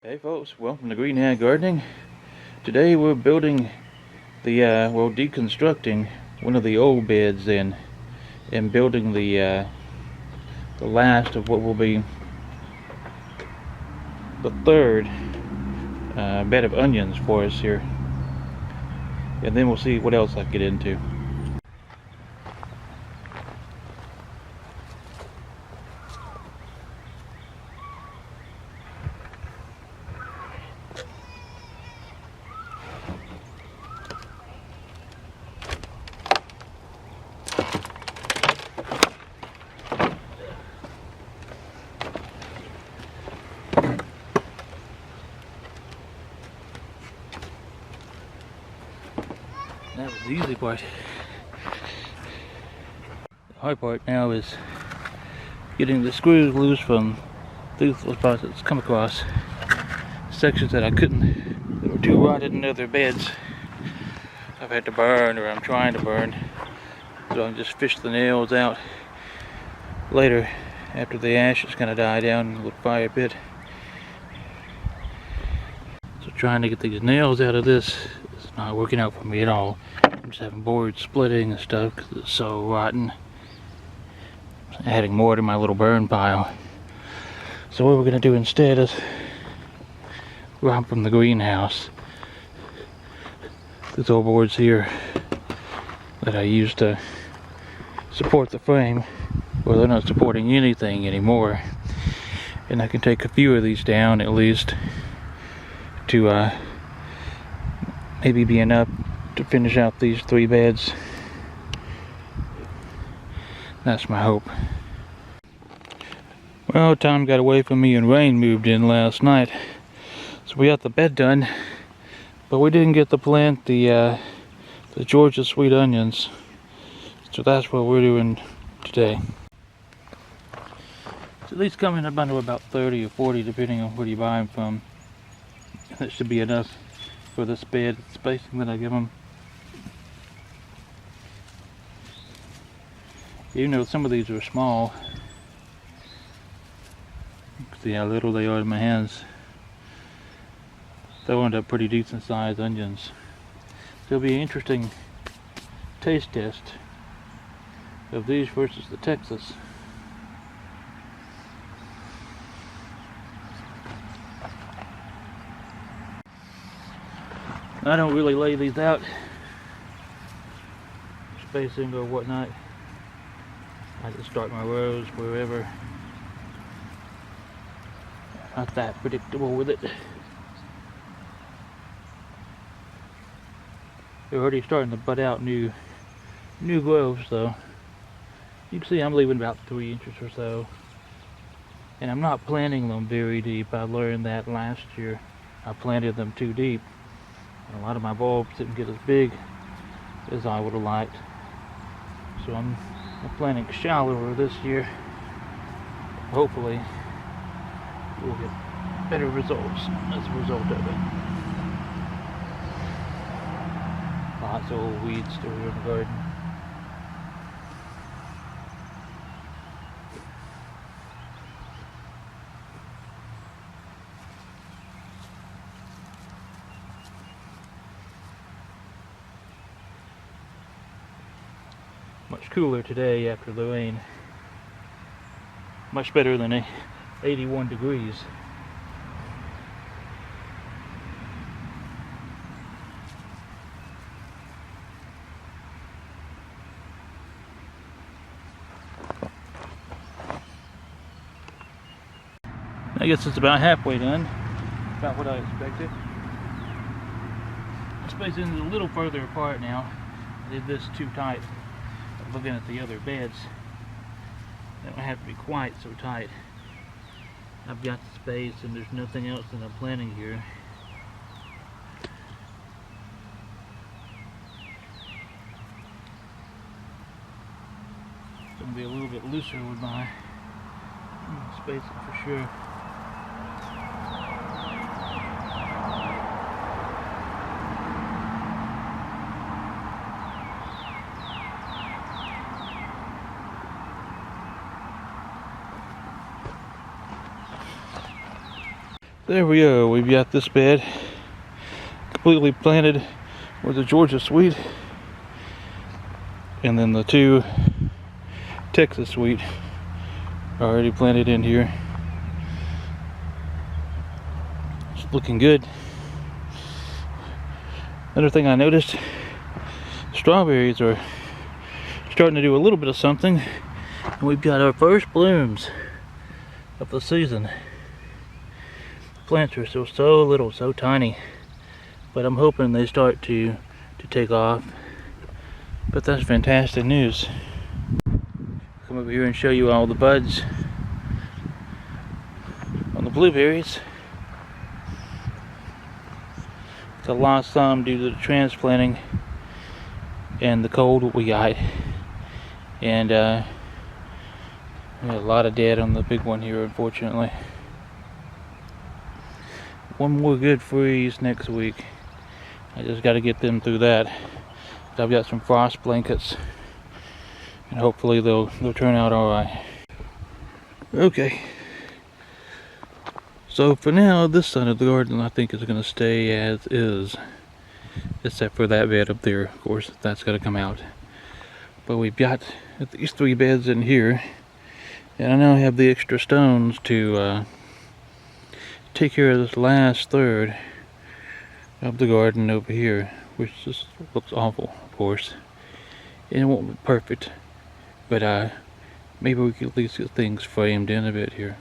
Hey folks, welcome to Green Hat Gardening. Today we're building deconstructing one of the old beds and building the last of what will be the third bed of onions for us here. And then we'll see what else I can get into. That was the easy part. The hard part now is getting the screws loose from these spots that's come across. Sections that I couldn't, that were too rotted in other beds. I've had to burn, or I'm trying to burn, so I can just fish the nails out later after the ashes kind of die down in the fire pit. So trying to get these nails out of this is not working out for me at all. I'm just having boards splitting and stuff because it's so rotten. Adding more to my little burn pile. So what we're going to do instead is rob from the greenhouse. These old boards here that I used to support the frame, well, they're not supporting anything anymore. And I can take a few of these down at least to maybe be enough to finish out these 3 beds. That's my hope. Well, time got away from me and rain moved in last night, so we got the bed done, but we didn't get to plant the Georgia sweet onions. So that's what we're doing today. So these come in a bundle about 30 or 40 depending on where you buy them from. That should be enough for this bed spacing that I give them. Even though some of these are small, see how little they are in my hands. They'll end up pretty decent sized onions. So it'll be an interesting taste test of these versus the Texas. I don't really lay these out, spacing or whatnot. I just start my rows wherever. Not that predictable with it. They're already starting to bud out new growths though. You can see I'm leaving about 3 inches or so. And I'm not planting them very deep. I learned that last year. I planted them too deep. And a lot of my bulbs didn't get as big as I would have liked. So I'm planting shallower this year. Hopefully we'll get better results as a result of it. Lots of old weeds still here in the garden. Much cooler today after the rain. Much better than 81 degrees. I guess it's about halfway done. About what I expected. The spacing is a little further apart now. I did this too tight. Looking at the other beds, they don't have to be quite so tight. I've got the space and there's nothing else that I'm planting here. It's going to be a little bit looser with my spacing for sure. There we go. We've got this bed completely planted with the Georgia Sweet, and then the 2 Texas Sweet already planted in here. It's looking good. Another thing I noticed, strawberries are starting to do a little bit of something, and we've got our first blooms of the season. The plants are still so little, so tiny, but I'm hoping they start to take off. But that's fantastic news. Come over here and show you all the buds on the blueberries. I lost some due to the transplanting and the cold we got, and we had a lot of dead on the big one here, unfortunately. One more good freeze next week. I just got to get them through that. I've got some frost blankets, and hopefully they'll turn out all right. Okay. So for now, this side of the garden I think is going to stay as is, except for that bed up there. Of course, that's got to come out. But we've got these 3 beds in here, and I now have the extra stones to take care of this last third of the garden over here, which just looks awful, of course. And it won't be perfect, but maybe we can at least get things framed in a bit here.